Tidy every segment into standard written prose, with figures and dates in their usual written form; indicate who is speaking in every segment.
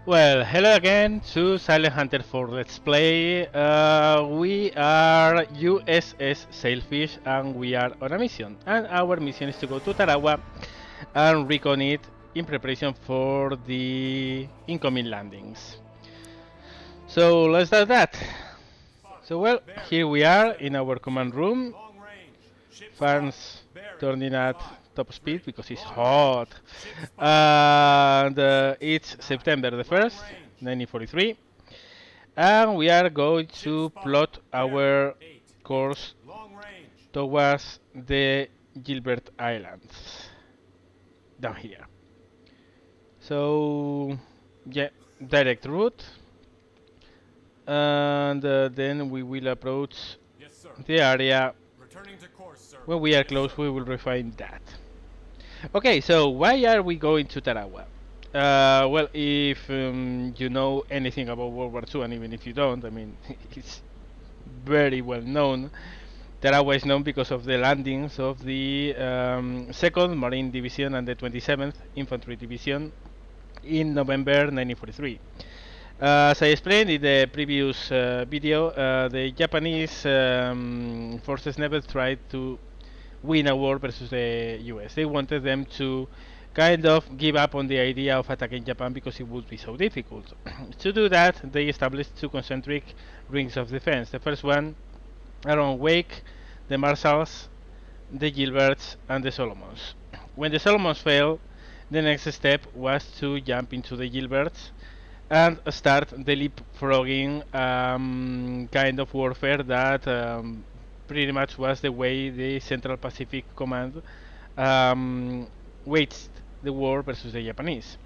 Speaker 1: Well, hello again to Silent Hunter for Let's Play. We are USS Sailfish and we are on a mission. And our mission is to go to Tarawa and recon it in preparation for the incoming landings. So let's do that. So well, here we are in our command room. Fans turning at top speed because it's hot. And it's September the 1st, 1943. And we are going to plot our course towards the Gilbert Islands down here. So, yeah, direct route. And then we will approach the area. When we are close, we will refine that. Okay, so why are we going to Tarawa? Well, if you know anything about World War II, and even if you don't, I mean, it's very well known. Tarawa is known because of the landings of the 2nd Marine Division and the 27th Infantry Division in November 1943. As I explained in the previous video, the Japanese forces never tried to win a war versus the US. They wanted them to kind of give up on the idea of attacking Japan because it would be so difficult. To do that, they established two concentric rings of defense. The first one around Wake, the Marshalls, the Gilberts, and the Solomons. When the Solomons failed, the next step was to jump into the Gilberts and start the leapfrogging kind of warfare that pretty much was the way the Central Pacific Command waged the war versus the Japanese.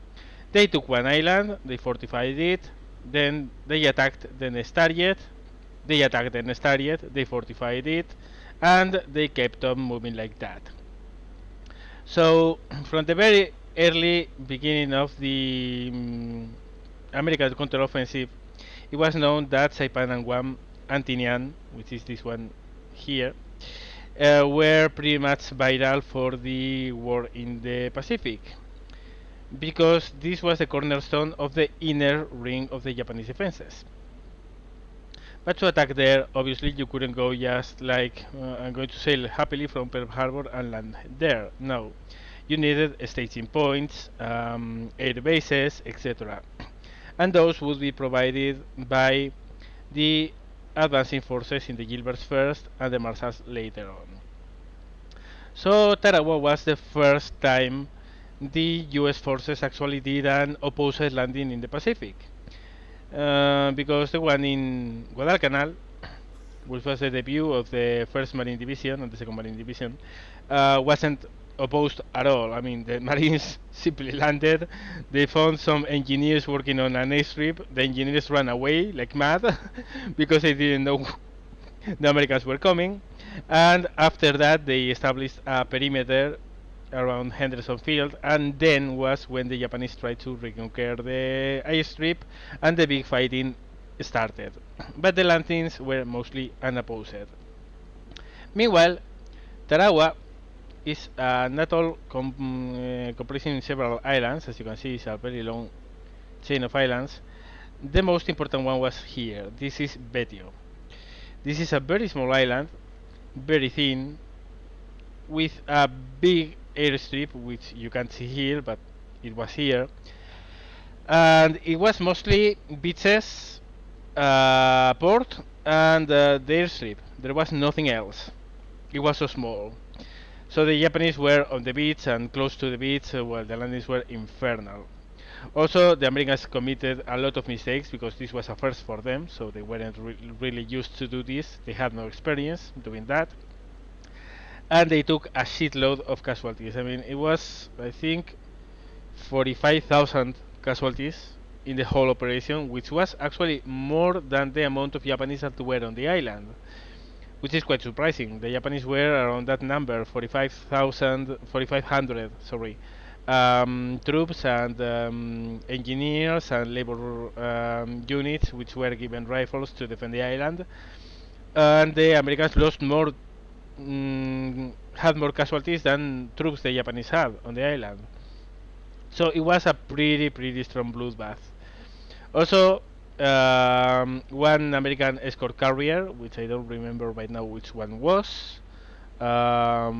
Speaker 1: They took one island, they fortified it, then they attacked the next target, they attacked the next target, they fortified it, and they kept on moving like that. So, from the very early beginning of the American counteroffensive, it was known that Saipan and Guam and Tinian, which is this one here, were pretty much vital for the war in the Pacific, because this was the cornerstone of the inner ring of the Japanese defenses. But to attack there, obviously you couldn't go just like I'm going to sail happily from Pearl Harbor and land there. No, you needed staging points, air bases, etc. And those would be provided by the advancing forces in the Gilberts first and the Marshalls later on. So Tarawa was the first time the US forces actually did an opposite landing in the Pacific. Because the one in Guadalcanal, which was the debut of the 1st Marine Division and the 2nd Marine Division, wasn't opposed at all. I mean, the Marines simply landed. They found some engineers working on an airstrip. The engineers ran away like mad because they didn't know the Americans were coming. And after that, they established a perimeter around Henderson Field, and then was when the Japanese tried to reconquer the airstrip and the big fighting started. But the landings were mostly unopposed. Meanwhile, Tarawa is an atoll comprising several islands. As you can see, it's a very long chain of islands. The most important one was here. This is Betio. This is a very small island, very thin, with a big airstrip, which you can't see here, but it was here. And it was mostly beaches, port, and the airstrip. There was nothing else. It was so small. So the Japanese were on the beach and close to the beach, while the landings were infernal. Also, the Americans committed a lot of mistakes because this was a first for them, so they weren't really used to do this. They had no experience doing that. And they took a shitload of casualties. I mean, it was, I think, 45,000 casualties in the whole operation, which was actually more than the amount of Japanese that were on the island, which is quite surprising. The Japanese were around that number, 4,500, sorry, troops and engineers and labor units, which were given rifles to defend the island. And the Americans lost more, had more casualties than troops the Japanese had on the island. So it was a pretty strong bloodbath. Also, one American escort carrier, which I don't remember right now which one was. Well,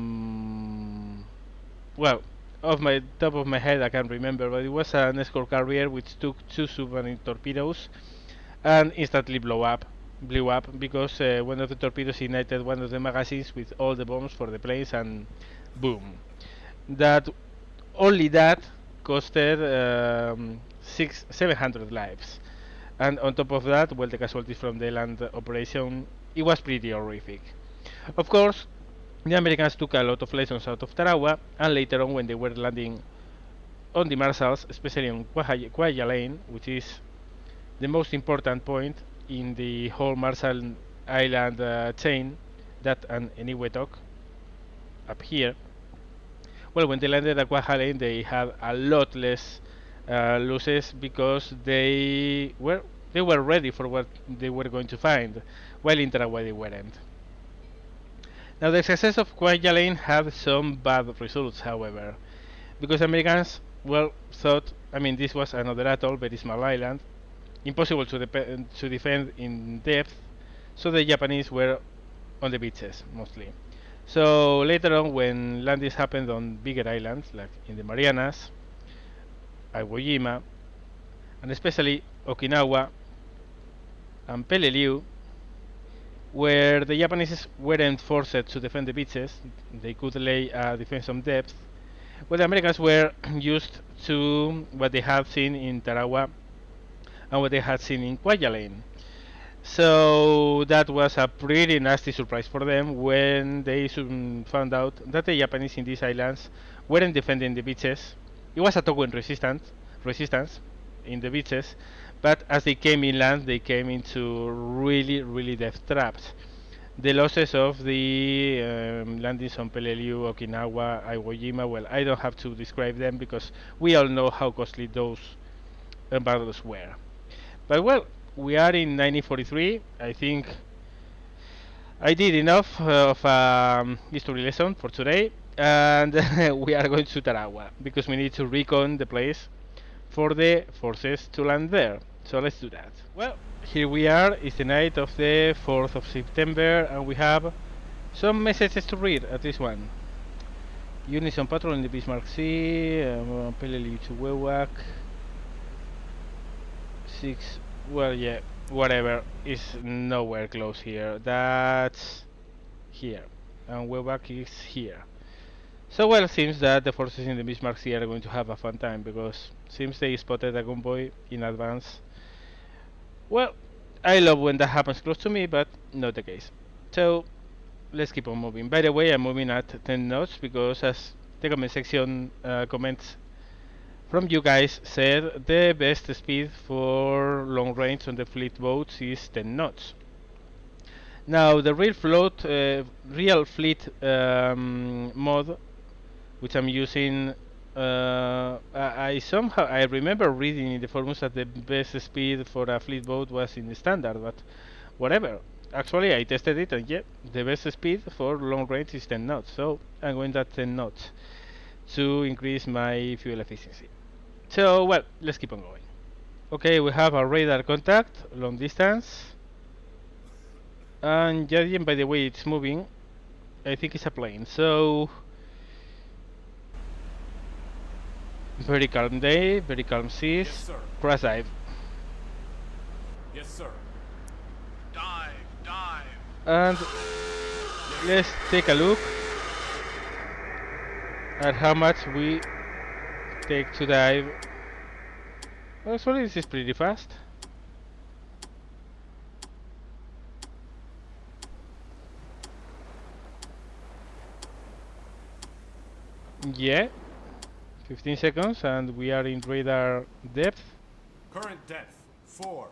Speaker 1: off my top of my head I can't remember, but it was an escort carrier which took 2 submarine torpedoes and instantly blew up because one of the torpedoes ignited one of the magazines with all the bombs for the planes, and boom. That only that costed 700 lives, and on top of that, well, the casualties from the land operation, it was pretty horrific. Of course, the Americans took a lot of lessons out of Tarawa, and later on, when they were landing on the Marshalls, especially on Kwajalein, which is the most important point in the whole Marshall Island chain, that and Eniwetok up here. Well, when they landed at Kwajalein, they had a lot less losses because they were ready for what they were going to find, while in Tarawa they weren't. Now, the success of Kwajalein had some bad results, however, because Americans, well, thought, I mean, this was another atoll, very small island, impossible to defend in depth, so the Japanese were on the beaches mostly. So later on, when landings happened on bigger islands like in the Marianas, Iwo Jima, and especially Okinawa and Peleliu, where the Japanese weren't forced to defend the beaches, they could lay a defense on depth, well, the Americans were used to what they had seen in Tarawa and what they had seen in Kwajalein. So that was a pretty nasty surprise for them when they soon found out that the Japanese in these islands weren't defending the beaches. It was a token resistance in the beaches, but as they came inland, they came into really death traps. The losses of the landings on Peleliu, Okinawa, Iwo Jima, well, I don't have to describe them because we all know how costly those battles were. But well, we are in 1943. I think I did enough of history lesson for today, and we are going to Tarawa because we need to recon the place for the forces to land there. So let's do that. Well, here we are. It's the night of the 4th of September, and we have some messages to read at this one. Units on patrol in the Bismarck Sea, Peleliu to Wewak. 6, well, yeah, whatever, is nowhere close here. That's here, and Wewak is here. So, well, it seems that the forces in the Bismarck Sea are going to have a fun time because seems they spotted a convoy in advance. Well, I love when that happens close to me, but not the case. So, let's keep on moving. By the way, I'm moving at 10 knots because, as the comment section comments from you guys said, the best speed for long range on the fleet boats is 10 knots. Now, the real fleet mod, which I'm using, I remember reading in the forums that the best speed for a fleet boat was in the standard, but whatever. Actually, I tested it, and yeah, the best speed for long range is 10 knots. So I'm going at 10 knots to increase my fuel efficiency. So, well, let's keep on going. Okay, we have a radar contact, long distance. And judging by the way it's moving, I think it's a plane. So, very calm day, very calm seas.
Speaker 2: Yes, sir.
Speaker 1: Crash dive.
Speaker 2: Yes, sir. Dive.
Speaker 1: And let's take a look at how much we take to dive. Actually, this is pretty fast. Yeah, 15 seconds and we are in radar depth.
Speaker 2: Current depth 40.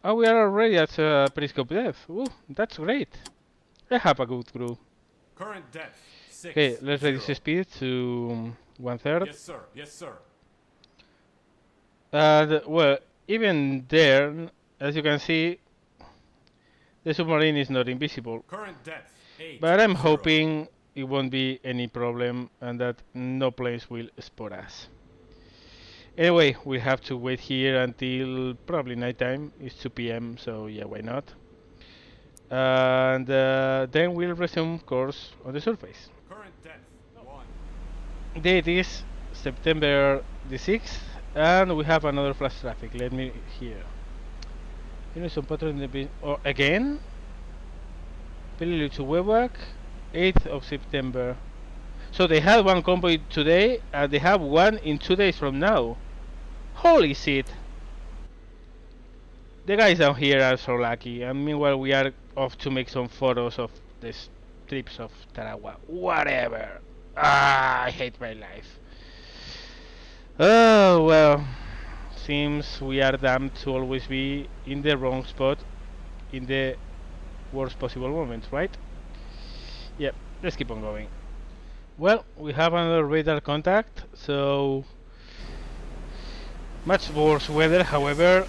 Speaker 1: Oh, we are already at periscope depth. Ooh, that's great. I have a good crew.
Speaker 2: Current depth 6.
Speaker 1: Okay, let's reduce the speed to 1/3.
Speaker 2: Yes, sir.
Speaker 1: And well, even there, as you can see, the submarine is not invisible.
Speaker 2: Current depth 8.
Speaker 1: But I'm hoping it won't be any problem and that no planes will spot us. Anyway, we have to wait here until probably nighttime. It's 2 p.m. So yeah, why not? And then we'll resume course on the surface.
Speaker 2: Current depth 1.
Speaker 1: Date is September the 6th, and we have another flash traffic. Let me hear. You know, some pattern in the or again. Prelude to Webback, 8th of September. So they had one convoy today, and they have one in 2 days from now. Holy shit! The guys down here are so lucky, and meanwhile we are off to make some photos of the strips of Tarawa. Whatever. I hate my life. Oh well. Seems we are damned to always be in the wrong spot in the worst possible moment, right? Yep, let's keep on going. Well, we have another radar contact, so much worse weather, however,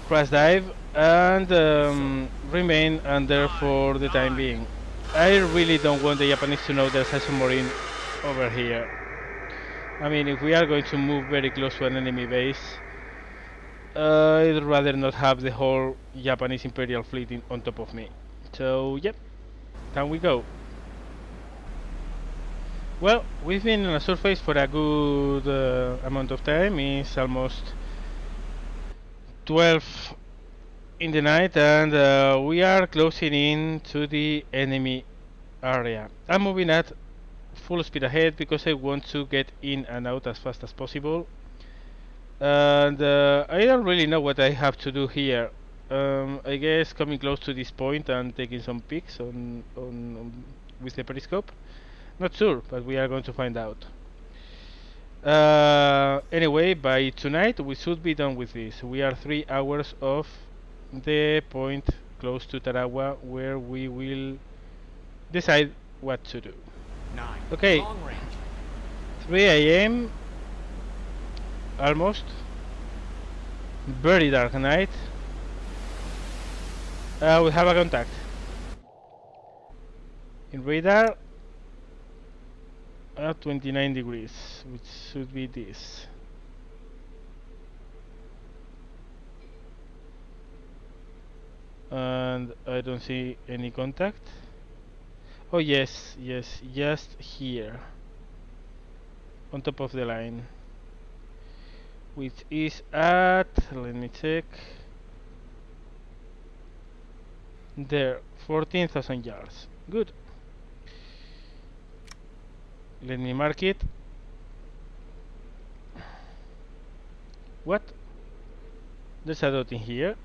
Speaker 1: crash dive and remain under for the time being. I really don't want the Japanese to know there's a submarine over here. I mean, if we are going to move very close to an enemy base, I'd rather not have the whole Japanese Imperial fleet on top of me. So, yep, down we go. Well, we've been on a surface for a good amount of time. It's almost 12 in the night, and we are closing in to the enemy area. I'm moving at full speed ahead because I want to get in and out as fast as possible. And I don't really know what I have to do here. I guess coming close to this point and taking some pics with the periscope. Not sure, but we are going to find out. Anyway, by tonight we should be done with this. We are 3 hours off the point close to Tarawa where we will decide what to do.
Speaker 2: 9.
Speaker 1: Okay.
Speaker 2: Long range.
Speaker 1: 3 a.m. almost. Very dark night. We have a contact. In radar at 29 degrees, which should be this. And I don't see any contact. Oh yes, yes, just here. On top of the line. Which is at, let me check. There, 14,000 yards. Good. Let me mark it. What? There's a dot in here.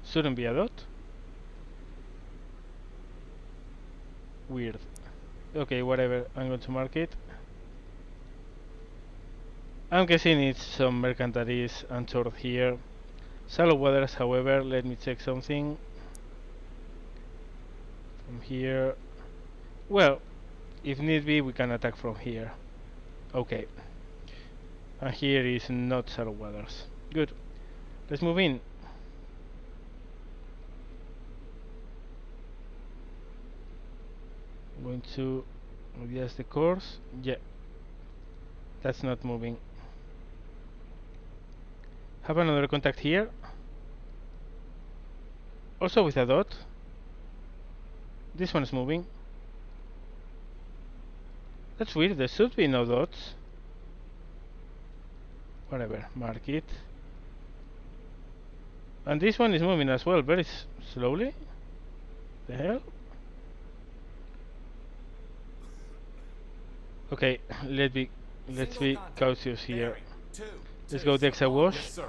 Speaker 1: Shouldn't be a dot. Weird. Okay, whatever. I'm going to mark it. I'm guessing it's some mercantaries and sort of here. Shallow waters, however, let me check something. From here. Well, if need be, we can attack from here. Okay. And here is not shallow waters. Good. Let's move in. I'm going to adjust the course. Yeah. That's not moving. Have another contact here. Also with a dot. This one is moving. That's weird, there should be no dots. Whatever, mark it. And this one is moving as well, very slowly. The hell? Okay, let's be cautious here. Let's go Dexa wash.
Speaker 2: Yes, sir.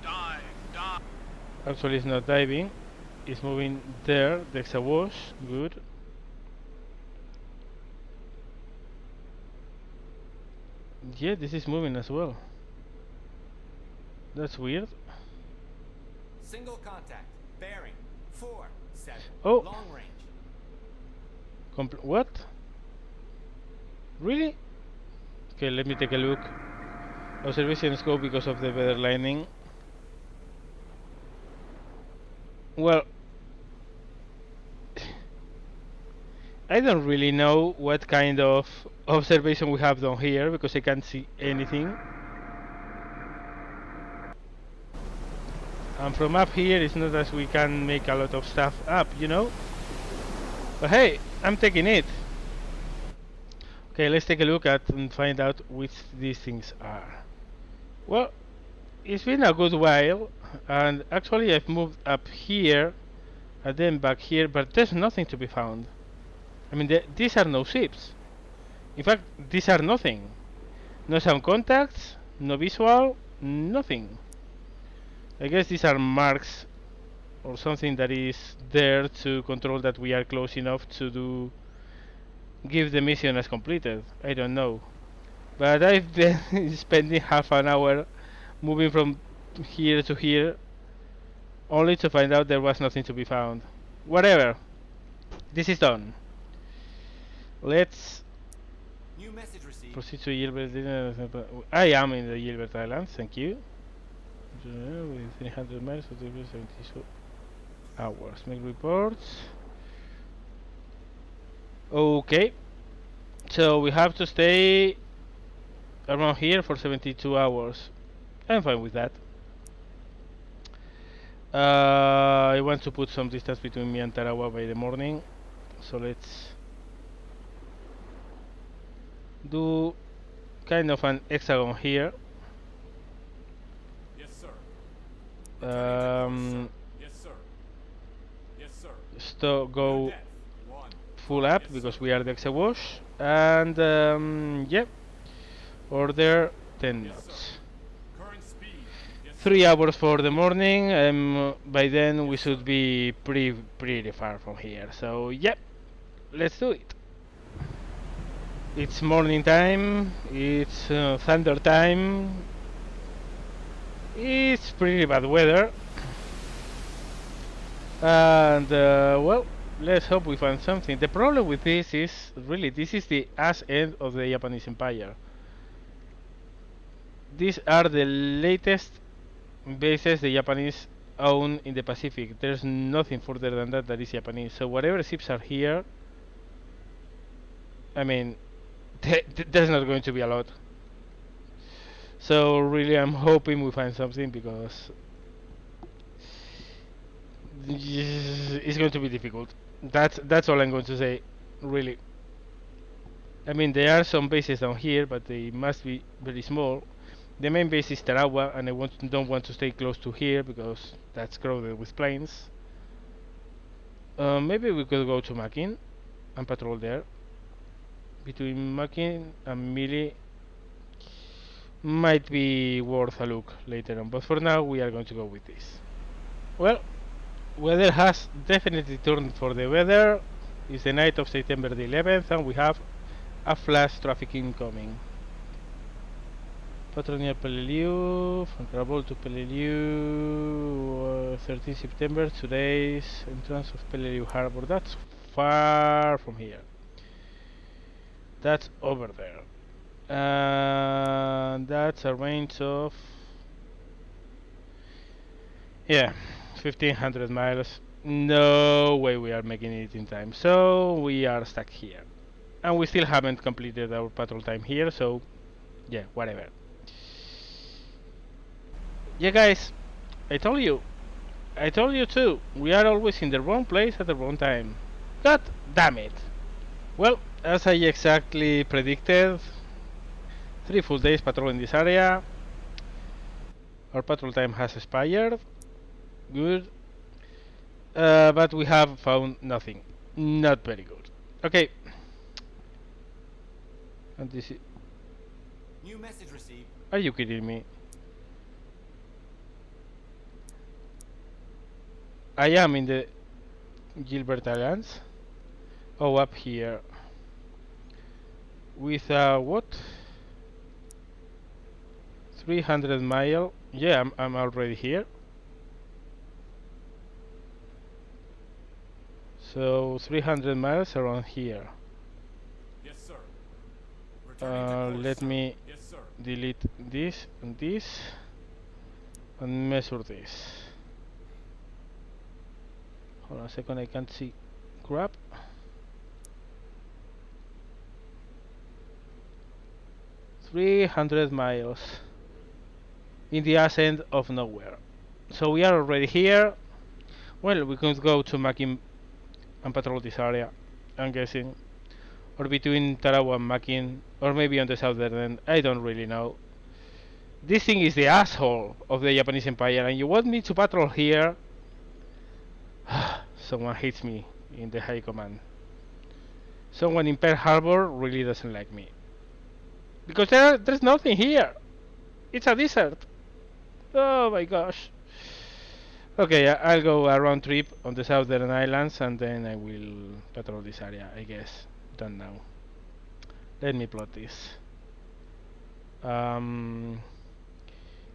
Speaker 2: Dive, dive.
Speaker 1: Actually, it's not diving. It's moving there. Dexa wash. Good. Yeah, this is moving as well. That's weird.
Speaker 2: Single contact. Bearing 4-7.
Speaker 1: Oh.
Speaker 2: Long range.
Speaker 1: What? Really? Okay, let me take a look. Observation scope because of the weather lining. Well, I don't really know what kind of observation we have done here because I can't see anything. And from up here, it's not as we can make a lot of stuff up, you know? But hey, I'm taking it. Okay, let's take a look at and find out which these things are. Well, it's been a good while, and actually I've moved up here and then back here, but there's nothing to be found. I mean, these are no ships. In fact, these are nothing. No sound contacts, no visual, nothing. I guess these are marks or something that is there to control that we are close enough to give the mission as completed. I don't know. But I've been spending half an hour moving from here to here only to find out there was nothing to be found. Whatever. This is done. Let's
Speaker 2: New message received.
Speaker 1: proceed to Gilbert. I am in the Gilbert Islands, thank you. With 300 miles for 72 hours. Make reports. Okay. So we have to stay around here for 72 hours. I'm fine with that. I want to put some distance between me and Tarawa by the morning. So let's do kind of an hexagon here.
Speaker 2: Yes, sir. Yes, sir. Yes, sir.
Speaker 1: Go
Speaker 2: Depth 1.
Speaker 1: full up
Speaker 2: Yes,
Speaker 1: because
Speaker 2: sir.
Speaker 1: we are the exawash. And yep, order 10
Speaker 2: Yes,
Speaker 1: knots.
Speaker 2: sir. Current speed. Yes,
Speaker 1: 3 hours for the morning, and by then we should be pretty far from here. So yep, let's do it. It's morning time. It's thunder time. It's pretty bad weather, and well, let's hope we find something. The problem with this is really this is the ass end of the Japanese Empire. These are the latest bases the Japanese own in the Pacific. There's nothing further than that is Japanese. So whatever ships are here, I mean, there's not going to be a lot. So really, I'm hoping we find something because it's going to be difficult. That's all I'm going to say, really. I mean, there are some bases down here, but they must be very small. The main base is Tarawa, and don't want to stay close to here because that's crowded with planes. Maybe we could go to Makin and patrol there. Between Makin and Mili might be worth a look later on, but for now we are going to go with this. Well, weather has definitely turned for the weather. It's the night of September the 11th, and we have a flash traffic incoming. Patrol near Peleliu, from Tarawa to Peleliu, 13 September, today's entrance of Peleliu Harbor. That's far from here. That's over there. And that's a range of, yeah, 1500 miles. No way we are making it in time. So we are stuck here. And we still haven't completed our patrol time here, so yeah, whatever. Yeah, guys, I told you too, we are always in the wrong place at the wrong time. God damn it. Well, as I exactly predicted, 3 full days patrolling this area. Our patrol time has expired. Good. But we have found nothing. Not very good. Okay. And this is...
Speaker 2: New message received.
Speaker 1: Are you kidding me? I am in the Gilbert Islands. Oh, up here. With what? 300 mile. Yeah, I'm already here. So 300 miles around here.
Speaker 2: Yes, sir. Returning to course,
Speaker 1: Let
Speaker 2: sir.
Speaker 1: me
Speaker 2: Yes, sir.
Speaker 1: delete this and measure this. Hold on a second, I can't see crap. 300 miles in the ass end of nowhere. So we are already here. Well, we could go to Makin and patrol this area, I'm guessing. Or between Tarawa and Makin, or maybe on the southern end, I don't really know. This thing is the asshole of the Japanese Empire, and you want me to patrol here? Someone hates me in the high command. Someone in Pearl Harbor really doesn't like me. Because there's nothing here. It's a desert. Oh my gosh. Okay, I'll go a round trip on the southern islands and then I will patrol this area, I guess. Don't know. Let me plot this.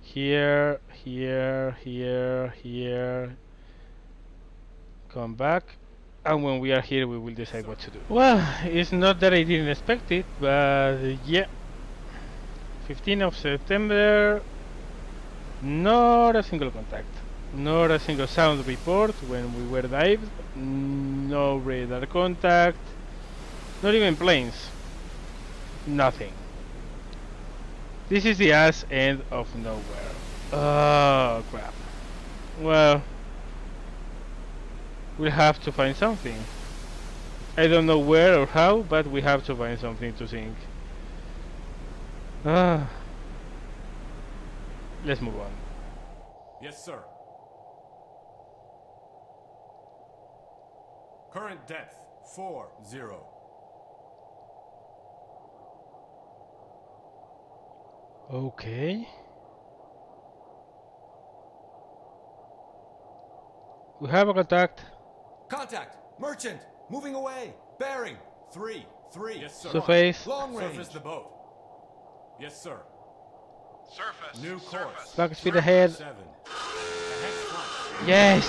Speaker 1: Here, here, here, here. Come back. And when we are here, we will decide what to do. Well, it's not that I didn't expect it, but yeah. 15th of September. Not a single contact. Not a single sound report when we were dived. No radar contact. Not even planes. Nothing. This is the ass end of nowhere. Oh crap. Well, we'll have to find something. I don't know where or how, but we have to find something to sink. Let's move on.
Speaker 2: Yes, sir. Current depth 40.
Speaker 1: Okay. We have a contact.
Speaker 3: Contact! Merchant! Moving away! Bearing!
Speaker 2: 3. Yes, sir.
Speaker 1: Surface.
Speaker 3: Long range!
Speaker 2: Surface the boat. Yes, sir.
Speaker 4: Surface.
Speaker 2: New course.
Speaker 1: Flag speed ahead.
Speaker 2: 7. Ahead front.
Speaker 1: Yes!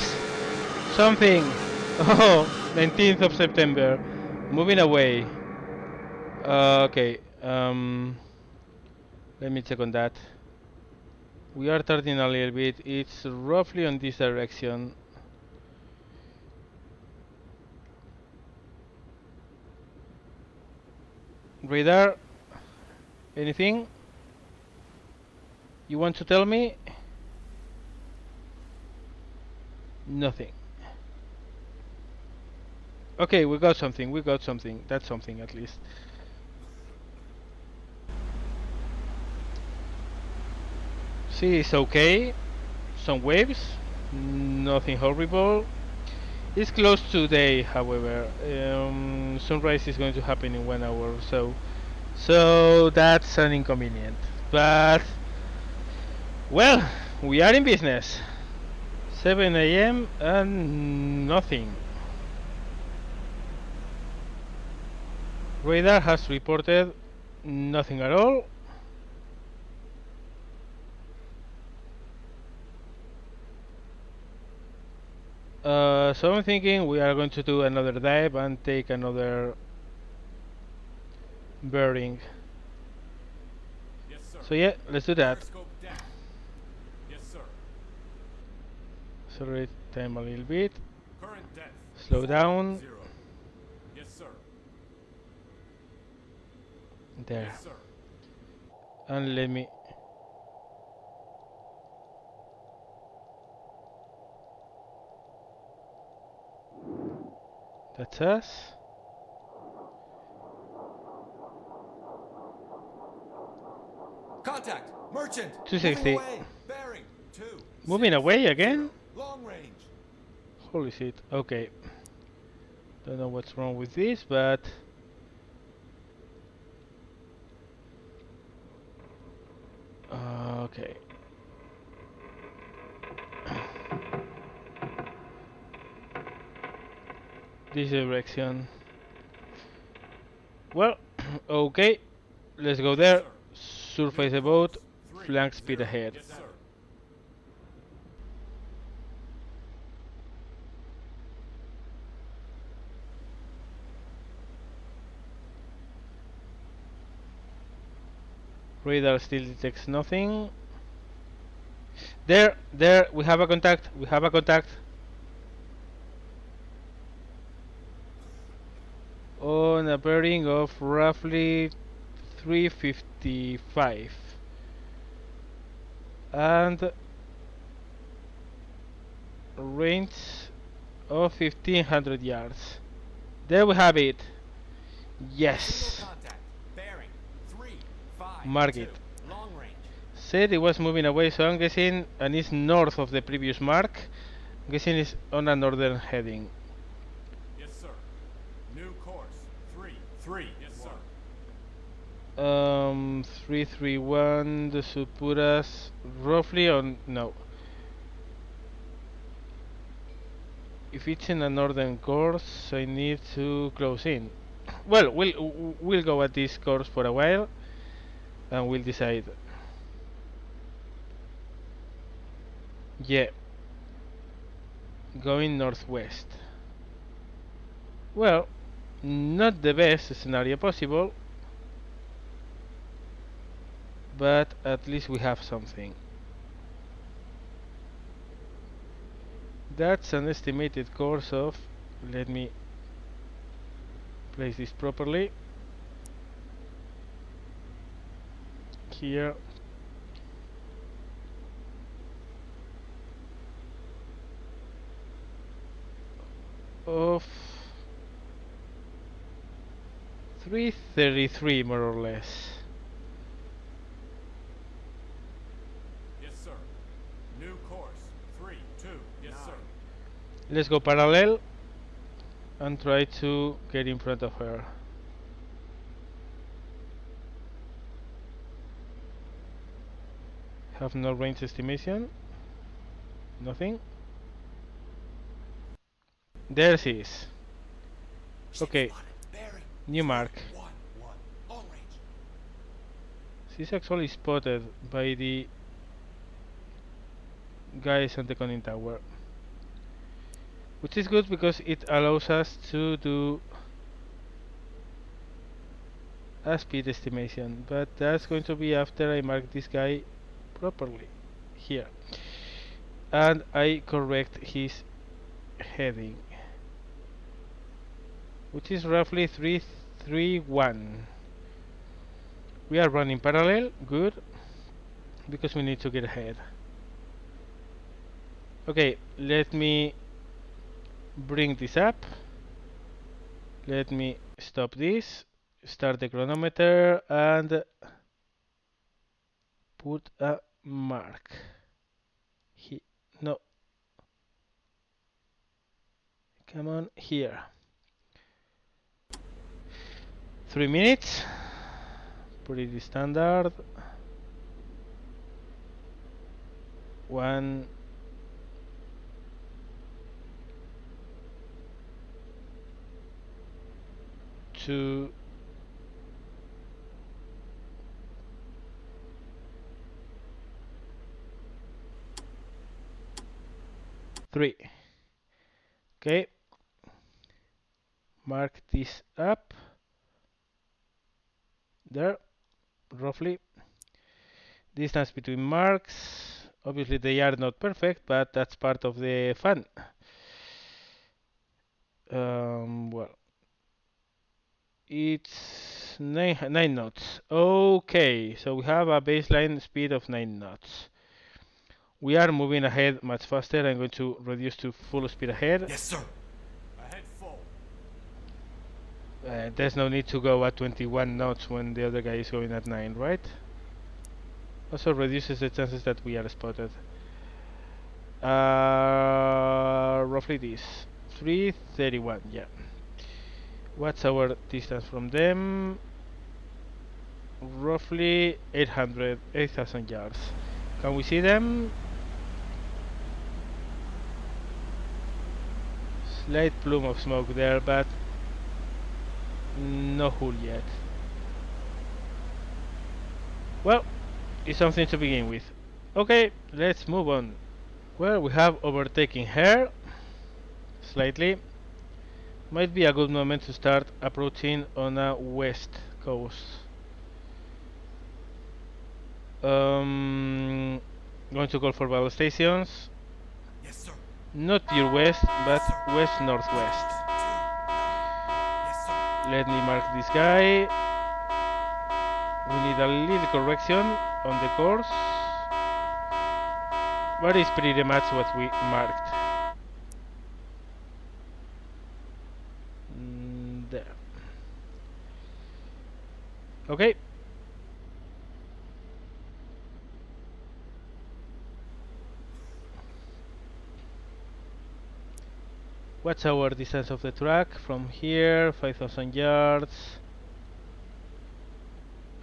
Speaker 1: Something! Oh, 19th of September. Moving away. Okay. Let me check on that. We are turning a little bit. It's roughly on this direction. Radar? Anything? You want to tell me? Nothing. Okay, we got something. We got something. That's something at least. Sea is okay. Some waves. Nothing horrible. It's close today, however. Sunrise is going to happen in 1 hour or so. So that's an inconvenient. But, well, we are in business. 7 AM and nothing. Radar has reported nothing at all. So I'm thinking we are going to do another dive and take another bearing.
Speaker 2: Yes, sir.
Speaker 1: So yeah, let's do that.
Speaker 2: Periscope down. Yes, sir.
Speaker 1: Accelerate time a little bit.
Speaker 2: Current depth.
Speaker 1: Slow down.
Speaker 2: 0. Yes, sir.
Speaker 1: There.
Speaker 2: Yes, sir.
Speaker 1: And let me... That's us.
Speaker 3: Contact! Merchant!
Speaker 1: 260.
Speaker 3: Moving away! Bearing! 2.
Speaker 1: Moving away again?
Speaker 3: Long range!
Speaker 1: Holy shit. Okay. Don't know what's wrong with this, but... Okay. This direction. Well, okay. Let's go there. Surface the boat. Flank speed ahead.
Speaker 2: Yes, sir.
Speaker 1: Radar still detects nothing. There, we have a contact. We have a contact. On a bearing of roughly 355 and range of 1500 yards. There we have it. Yes.
Speaker 3: Single contact. Bearing 352.
Speaker 1: Mark it.
Speaker 3: Long range.
Speaker 1: Said it was moving away, so I'm guessing, and it's north of the previous mark. I'm guessing it's on a northern heading.
Speaker 2: Yes, sir. New course. 3-3. Yes, sir.
Speaker 1: 331. This should put us roughly on no. If it's in a northern course, I need to close in. Well, we'll go at this course for a while, and we'll decide. Yeah, going northwest. Well, not the best scenario possible, but at least we have something. That's an estimated course of, let me place this properly, here, of 333 more or less.
Speaker 2: Yes, sir. New course. 3-2. Yes, sir.
Speaker 1: Let's go parallel and try to get in front of her. Have no range estimation. Nothing. There she is. Okay,
Speaker 3: Bearing
Speaker 1: new mark.
Speaker 3: 1-1. Long range.
Speaker 1: She's actually spotted by the guys on the conning tower, which is good because it allows us to do a speed estimation, but that's going to be after I mark this guy properly here and I correct his heading, which is roughly 331. We are running parallel, good, because we need to get ahead. Okay, let me bring this up. Let me stop this, start the chronometer, and put a mark. No. Come on, here. 3 minutes. Pretty standard. 1, 2, 3. Okay. Mark this up. There, roughly. Distance between marks. Obviously they are not perfect, but that's part of the fun. Well, it's 9 knots. Okay, so we have a baseline speed of 9 knots. We are moving ahead much faster. I'm going to reduce to full speed ahead.
Speaker 3: Yes, sir.
Speaker 2: Ahead full.
Speaker 1: There's no need to go at 21 knots when the other guy is going at 9, right? Also reduces the chances that we are spotted. Roughly this. 331, yeah. What's our distance from them? Roughly 8,000 yards. Can we see them? Slight plume of smoke there, but no hull yet. Well, it's something to begin with. Okay, let's move on. Well, we have overtaken her slightly. Might be a good moment to start approaching on a west coast. Going to call for battle stations.
Speaker 3: Yes, sir.
Speaker 1: Not due west, but west northwest.
Speaker 3: Yes, sir.
Speaker 1: Let me mark this guy. need a little correction on the course, but it's pretty much what we marked. There. Okay. What's our distance of the track from here? 5,000 yards.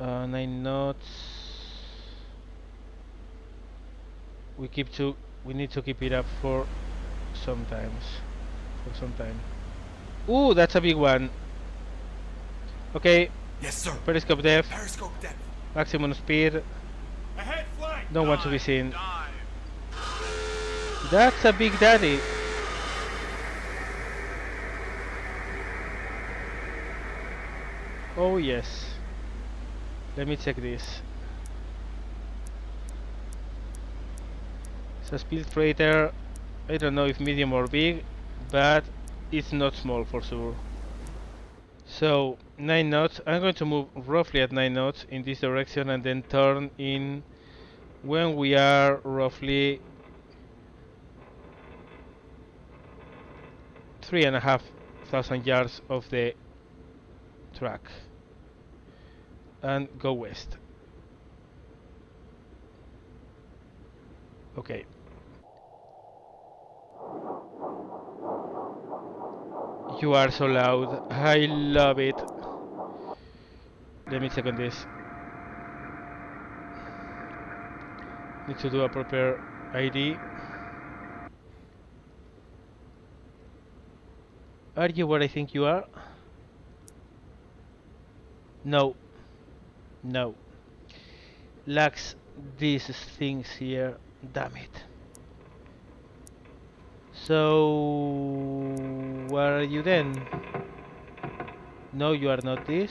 Speaker 1: 9 knots. We need to keep it up for some time. Ooh, that's a big one. Okay.
Speaker 3: Yes, sir.
Speaker 1: Periscope depth.
Speaker 3: Periscope depth.
Speaker 1: Maximum speed.
Speaker 2: Ahead flank.
Speaker 1: Don't want to be seen.
Speaker 4: Dive.
Speaker 1: That's a big daddy. Oh yes. Let me check this. It's a speed freighter. I don't know if medium or big, but it's not small for sure. So 9 knots. I'm going to move roughly at 9 knots in this direction and then turn in when we are roughly 3,500 yards of the track and go west. Okay. You are so loud. I love it. Let me check on this. Need to do a proper ID. Are you where I think you are? No. No. Lacks these things here. Damn it. So where are you then? No, you are not this.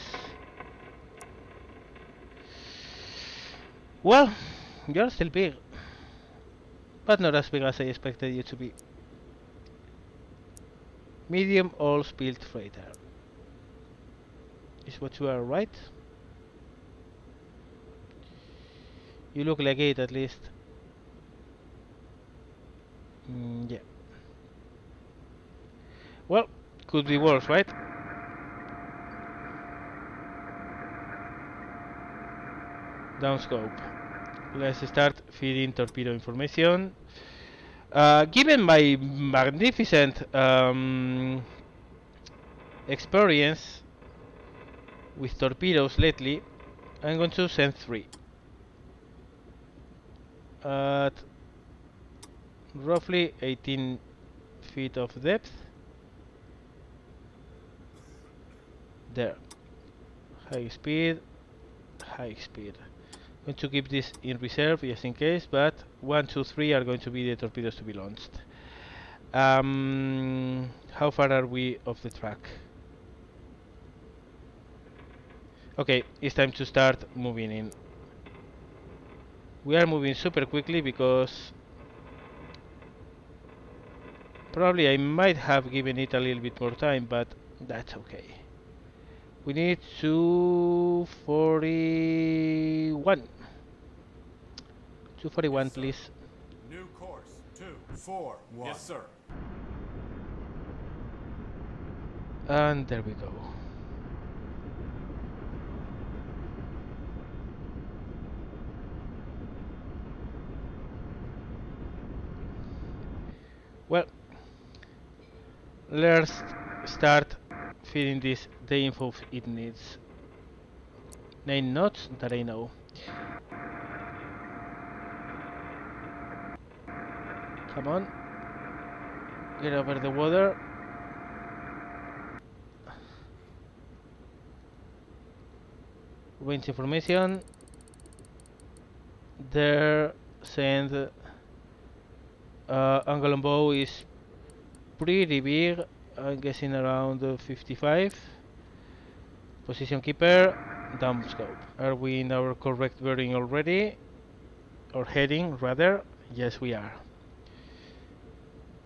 Speaker 1: Well, you're still big, but not as big as I expected you to be. Medium all-speed freighter is what you are, right? You look like it, at least. Yeah. Well, could be worse, right? Downscope. Let's start feeding torpedo information. Given my magnificent experience with torpedoes lately, I'm going to send 3 at roughly 18 feet of depth. There. High speed. Going to keep this in reserve just in case, but 1, 2, 3 are going to be the torpedoes to be launched. How far are we off the track? Okay, it's time to start moving in. We are moving super quickly because probably I might have given it a little bit more time, but that's okay. We need 241. 241,
Speaker 2: Yes,
Speaker 1: please.
Speaker 2: New course. 241. Yes, sir.
Speaker 1: And there we go. Well, let's start feeding this the info it needs. 9 knots, that I know. Come on. Get over the water. Range information. There, send. Angle on bow is pretty big. I'm guessing around 55. Position keeper, downscope. Are we in our correct bearing already? Or heading, rather? Yes, we are.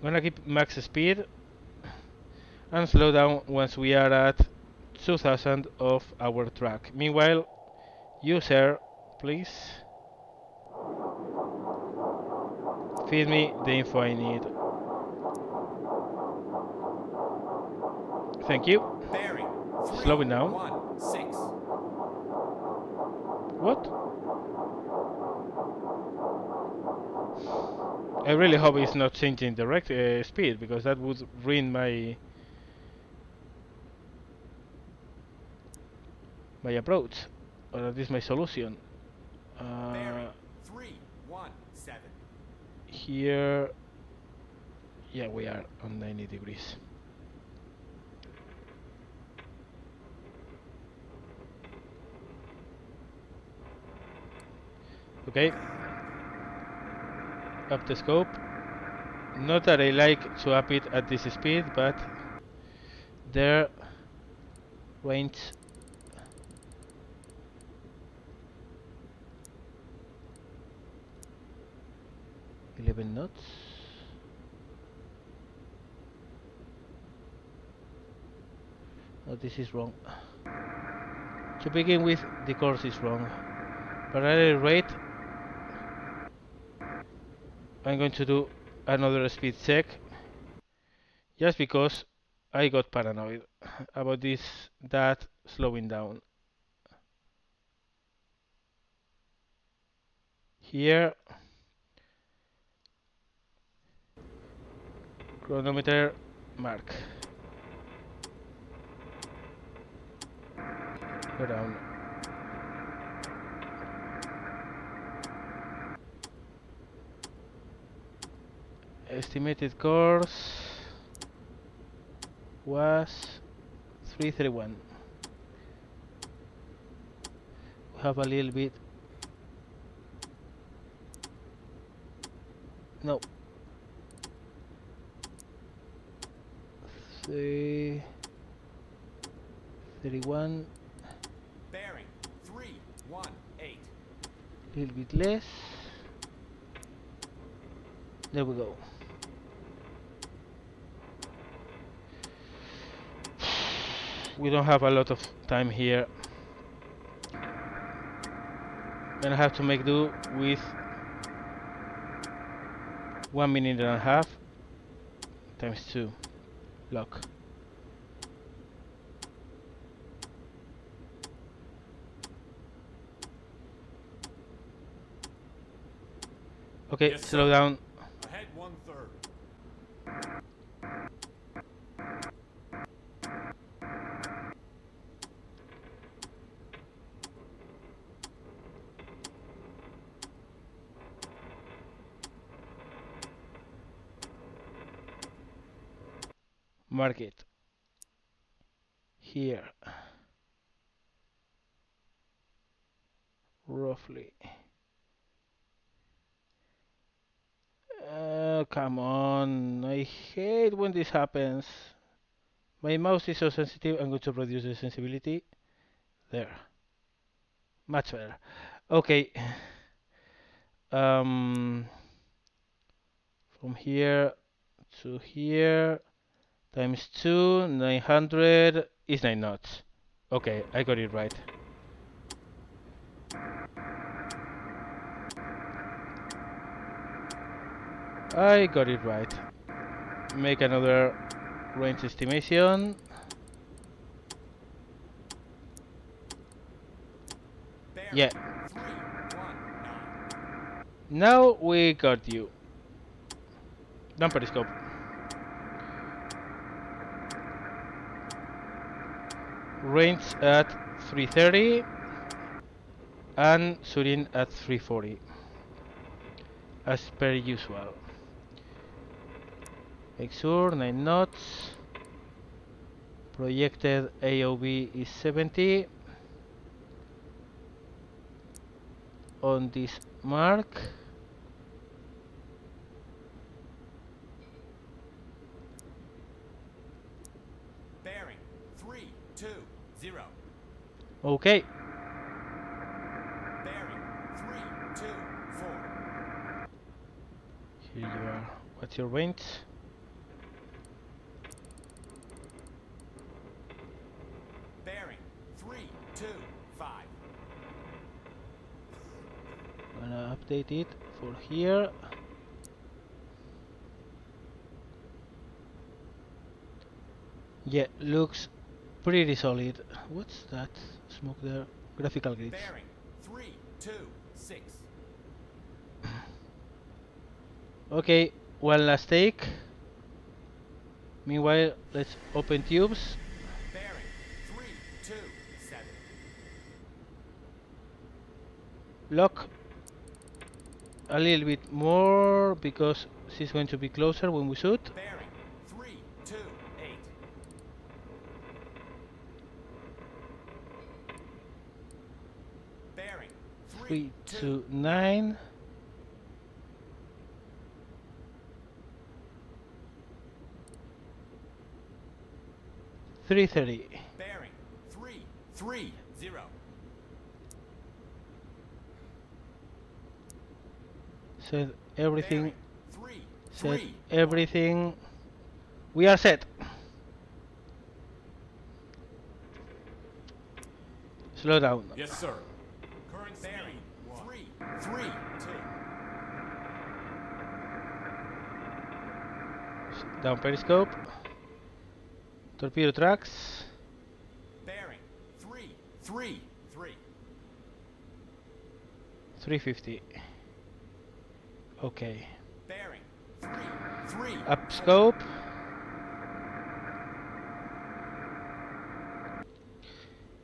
Speaker 1: Gonna keep max speed and slow down once we are at 2000 of our track. Meanwhile, User, please. Feed me the info I need. Thank you.
Speaker 3: Bearing.
Speaker 1: Slow it down.
Speaker 3: 316.
Speaker 1: What? I really hope it's not changing direct speed, because that would ruin my approach, or at least my solution.
Speaker 3: Bearing. 317.
Speaker 1: Here, yeah, we are on 90 degrees. Okay. Up the scope. Not that I like to up it at this speed, but their range 11 knots. Oh, this is wrong. To begin with, the course is wrong. But at any rate, I'm going to do another speed check, just because I got paranoid about that slowing down. Here, chronometer mark. Go down. Estimated course was 331. We have a little bit. No. 331.
Speaker 3: Bearing. 318.
Speaker 1: A little bit less. There we go. We don't have a lot of time here, and I have to make do with 1 minute and a half times 2 lock. Okay,
Speaker 2: Yes,
Speaker 1: slow
Speaker 2: sir.
Speaker 1: down.
Speaker 2: Ahead 1/3.
Speaker 1: Mark it here, roughly. Come on, I hate when this happens. My mouse is so sensitive. I'm going to reduce the sensibility. There, much better. Okay. From here to here times 2, 900 is 9 knots. Okay, I got it right. I got it right. Make another range estimation.
Speaker 3: Bearing.
Speaker 1: Yeah.
Speaker 3: 319.
Speaker 1: Now we got you. Down periscope. Range at 330 and shooting at 340 as per usual. Make sure 9 knots. Projected AOB is 70 on this mark.
Speaker 3: Bearing. 320.
Speaker 1: Okay.
Speaker 3: Bearing. 324.
Speaker 1: Here you are. What's your range?
Speaker 3: Bearing. 325.
Speaker 1: update it for here. Yeah, looks pretty solid. What's that smoke there? Graphical grids.
Speaker 3: Bearing 326.
Speaker 1: Okay, one last take. Meanwhile, let's open tubes.
Speaker 3: Bearing 327.
Speaker 1: Lock a little bit more because she's going to be closer when we shoot.
Speaker 3: Bearing 328. Bearing
Speaker 1: 329. .330.
Speaker 3: Bearing 330.
Speaker 1: Set everything.
Speaker 3: Bearing
Speaker 1: Set
Speaker 3: 331.
Speaker 1: everything. We are set. Slow down.
Speaker 2: Yes, sir. Current
Speaker 3: Bearing
Speaker 2: speed
Speaker 3: 332.
Speaker 1: Down periscope. Torpedo tracks.
Speaker 3: Bearing 333.
Speaker 1: 350. Okay.
Speaker 3: Bearing 33.
Speaker 1: Up scope.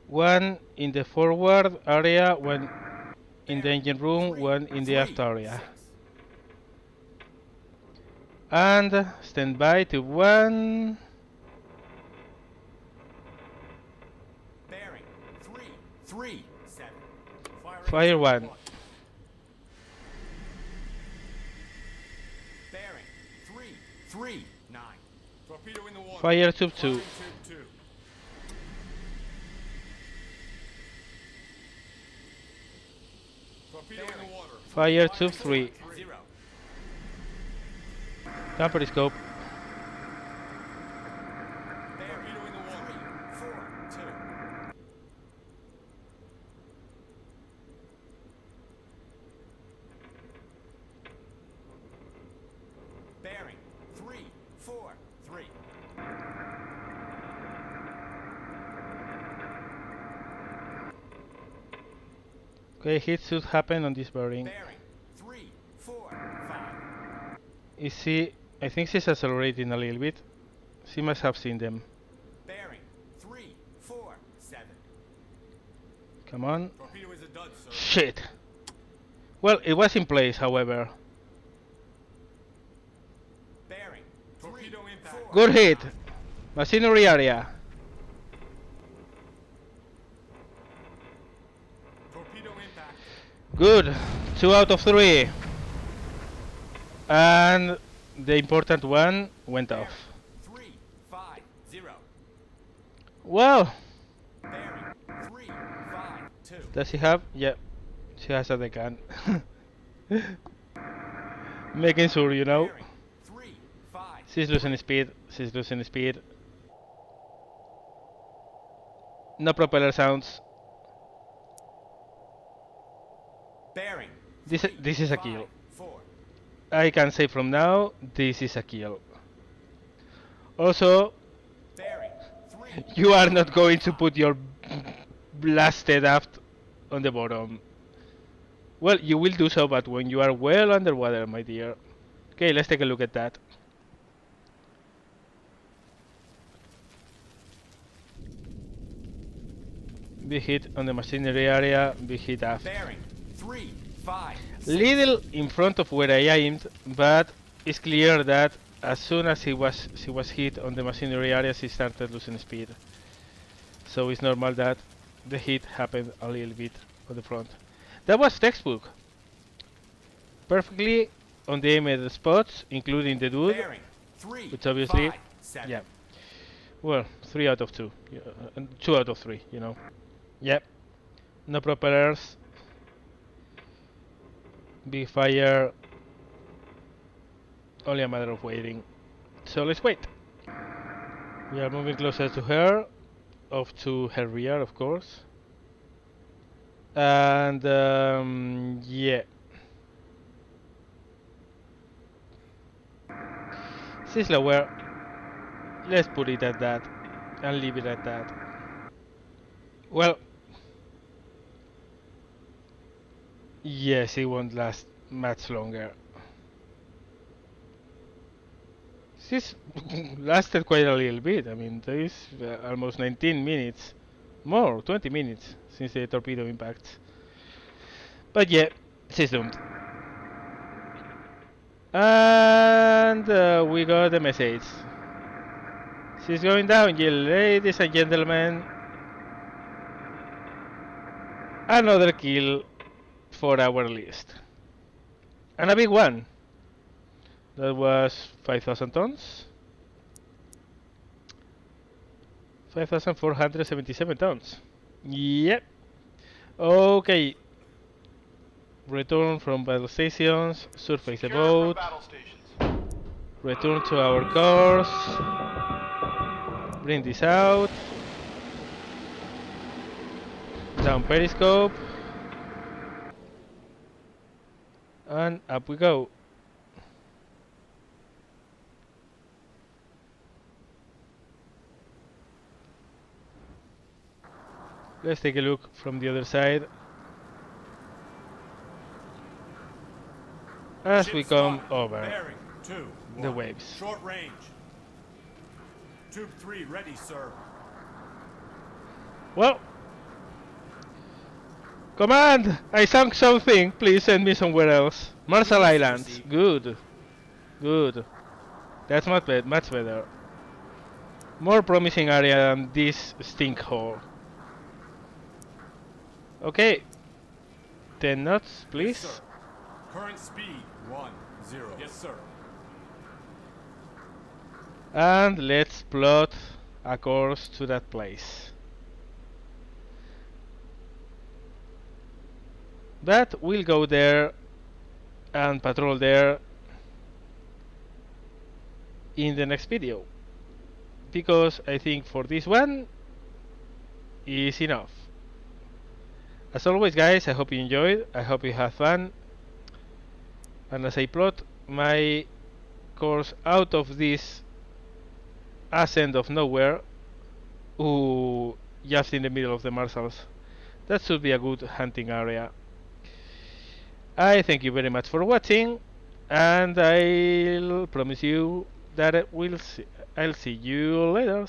Speaker 1: One in the forward area, one in the engine room, one in the aft area. And stand by to one.
Speaker 3: Bearing 337.
Speaker 1: Fire one.
Speaker 3: Bearing 339.
Speaker 2: Torpedo in the water.
Speaker 1: Fire tube two.
Speaker 2: Tube 2. Torpedo in the water.
Speaker 1: Fire tube three.
Speaker 3: 0.
Speaker 1: Down periscope.
Speaker 3: Bearing
Speaker 2: Torpedo in the water.
Speaker 3: 342. Bearing 343.
Speaker 1: Okay, hit should happen on this bearing.
Speaker 3: Bearing 345.
Speaker 1: Is she? I think she's accelerating a little bit. She must have seen them.
Speaker 3: Bearing 347.
Speaker 1: Come on.
Speaker 2: Torpedo is a dud, sir.
Speaker 1: Shit. Well, it was in place, however.
Speaker 3: Bearing
Speaker 2: Torpedo impact.
Speaker 1: Good hit. Machinery area.
Speaker 2: Torpedo impact.
Speaker 1: Good. 2 out of 3. And the important one went off.
Speaker 3: 350.
Speaker 1: Well,
Speaker 3: Bearing 352.
Speaker 1: does she have? Yeah, she has a decan. Making sure, you know.
Speaker 3: Bearing 35.
Speaker 1: She's losing speed. She's losing speed. No propeller sounds.
Speaker 3: Bearing
Speaker 1: This is a kill.
Speaker 3: 4.
Speaker 1: I can say from now, this is a kill. Also,
Speaker 3: Bearing 3.
Speaker 1: you are not going to put your blasted aft on the bottom. Well, you will do so, but when you are well underwater, my dear. Okay, let's take a look at that. Big hit on the machinery area, big hit aft.
Speaker 3: Bearing 3 5.
Speaker 1: Little in front of where I aimed, but it's clear that as soon as she was hit on the machinery area, she started losing speed. So it's normal that the hit happened a little bit on the front. That was textbook. Perfectly on the aimed spots, including the dude,
Speaker 3: Bearing 3
Speaker 1: which obviously,
Speaker 3: 5 7.
Speaker 1: yeah. Well, 3 out of 2, and 2 out of 3, you know. Yep. No propellers. Big fire. Only a matter of waiting. So let's wait. We are moving closer to her, off to her rear, of course. And yeah, She's slower. Let's put it at that and leave it at that. Well, yes, it won't last much longer. This lasted quite a little bit. I mean, there is almost 19 minutes, more, 20 minutes since the torpedo impact. But yeah, she's doomed. And we got a message. She's going down, ladies and gentlemen. Another kill for our list. And a big one. That was 5,000 tons. 5,477 tons. Yep. Okay. Return from battle stations. Surface the boat. Return to our course. Bring this out. Down periscope. And up we go. Let's take a look from the other side. As we come over
Speaker 2: Bearing, 2,
Speaker 1: the
Speaker 2: 1.
Speaker 1: waves.
Speaker 2: Short range. Tube 3 ready, sir.
Speaker 1: Well, command! I sunk something. Please send me somewhere else. Marshall Islands. Good. Good. That's much better. More promising area than this stink hole. Okay. 10 knots, please.
Speaker 2: Yes, sir. Current speed 10. Yes, sir.
Speaker 1: And let's plot a course to that place. But we'll go there and patrol there in the next video, because I think for this one is enough. As always, guys, I hope you enjoyed, I hope you had fun, and as I plot my course out of this ascent of nowhere, just in the middle of the Marshalls, that should be a good hunting area. I thank you very much for watching, and I'll promise you that I'll see you later.